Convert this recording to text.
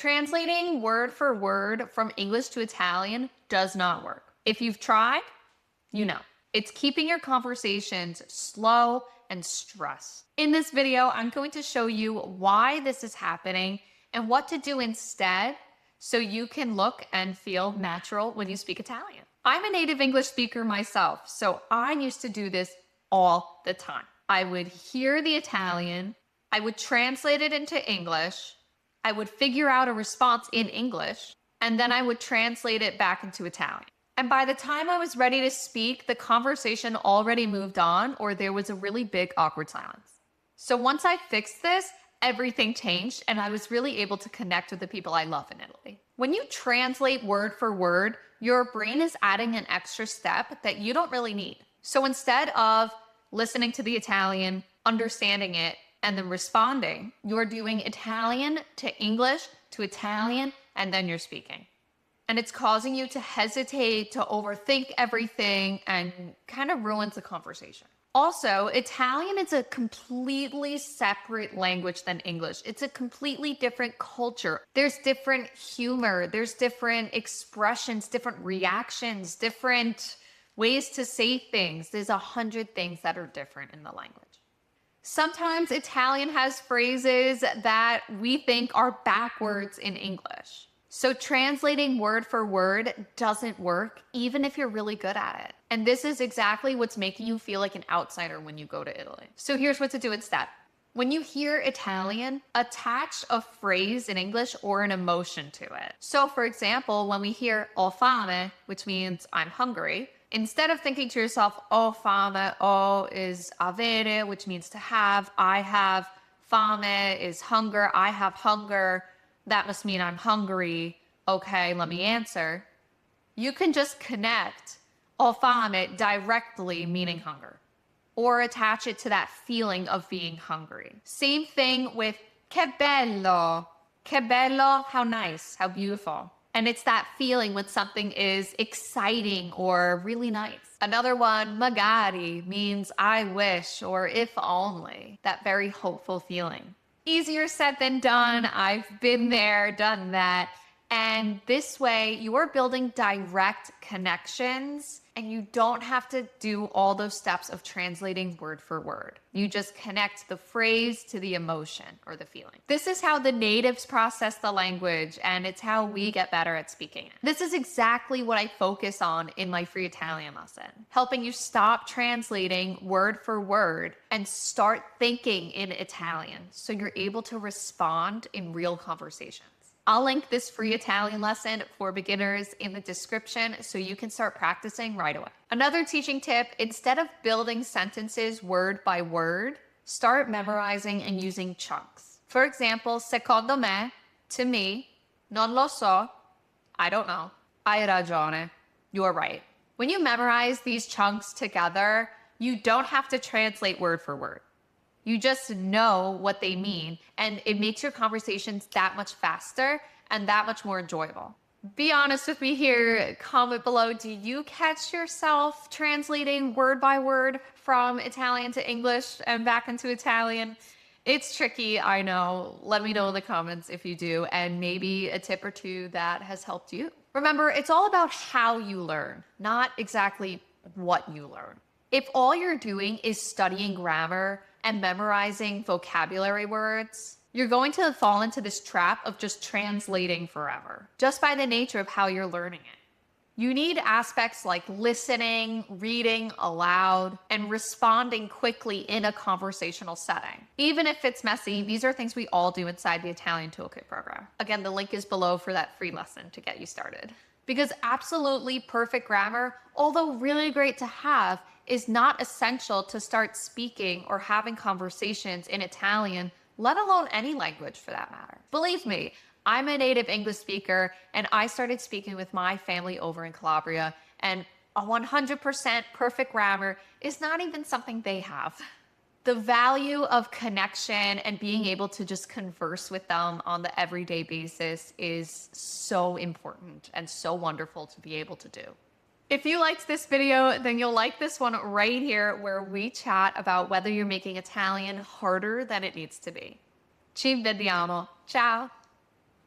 Translating word for word from English to Italian does not work. If you've tried, you know. It's keeping your conversations slow and stressed. In this video, I'm going to show you why this is happening and what to do instead so you can look and feel natural when you speak Italian. I'm a native English speaker myself, so I used to do this all the time. I would hear the Italian, I would translate it into English, I would figure out a response in English, and then I would translate it back into Italian. And by the time I was ready to speak, the conversation already moved on, or there was a really big awkward silence. So once I fixed this, everything changed, and I was really able to connect with the people I love in Italy. When you translate word for word, your brain is adding an extra step that you don't really need. So instead of listening to the Italian, understanding it, and then responding, you're doing Italian to English to Italian, and then you're speaking. And it's causing you to hesitate, to overthink everything, and kind of ruins the conversation. Also, Italian is a completely separate language than English. It's a completely different culture. There's different humor, there's different expressions, different reactions, different ways to say things. There's 100 things that are different in the language. Sometimes Italian has phrases that we think are backwards in English. So translating word for word doesn't work, even if you're really good at it. And this is exactly what's making you feel like an outsider when you go to Italy. So here's what to do instead. When you hear Italian, attach a phrase in English or an emotion to it. So for example, when we hear ho fame, which means I'm hungry, instead of thinking to yourself, ho fame, ho is avere, which means to have, I have, fame is hunger, I have hunger, that must mean I'm hungry. Okay, let me answer. You can just connect ho fame directly, meaning hunger, or attach it to that feeling of being hungry. Same thing with che bello. Che bello, how nice, how beautiful. And it's that feeling when something is exciting or really nice. Another one, magari, means I wish or if only, that very hopeful feeling. Easier said than done. I've been there, done that. And this way you are building direct connections and you don't have to do all those steps of translating word for word. You just connect the phrase to the emotion or the feeling. This is how the natives process the language, and it's how we get better at speaking it. This is exactly what I focus on in my free Italian lesson, helping you stop translating word for word and start thinking in Italian so you're able to respond in real conversations. I'll link this free Italian lesson for beginners in the description so you can start practicing right away. Another teaching tip, instead of building sentences word by word, start memorizing and using chunks. For example, secondo me, to me, non lo so, I don't know, hai ragione, you're right. When you memorize these chunks together, you don't have to translate word for word. You just know what they mean, and it makes your conversations that much faster and that much more enjoyable. Be honest with me here, comment below, do you catch yourself translating word by word from Italian to English and back into Italian? It's tricky, I know. Let me know in the comments if you do, and maybe a tip or two that has helped you. Remember, it's all about how you learn, not exactly what you learn. If all you're doing is studying grammar and memorizing vocabulary words, you're going to fall into this trap of just translating forever, just by the nature of how you're learning it. You need aspects like listening, reading aloud, and responding quickly in a conversational setting. Even if it's messy, these are things we all do inside the Italian Toolkit program. Again, the link is below for that free lesson to get you started. Because absolutely perfect grammar, although really great to have, is not essential to start speaking or having conversations in Italian, let alone any language for that matter. Believe me, I'm a native English speaker and I started speaking with my family over in Calabria, and a 100% perfect grammar is not even something they have. The value of connection and being able to just converse with them on the everyday basis is so important and so wonderful to be able to do. If you liked this video, then you'll like this one right here where we chat about whether you're making Italian harder than it needs to be. Ci vediamo. Ciao.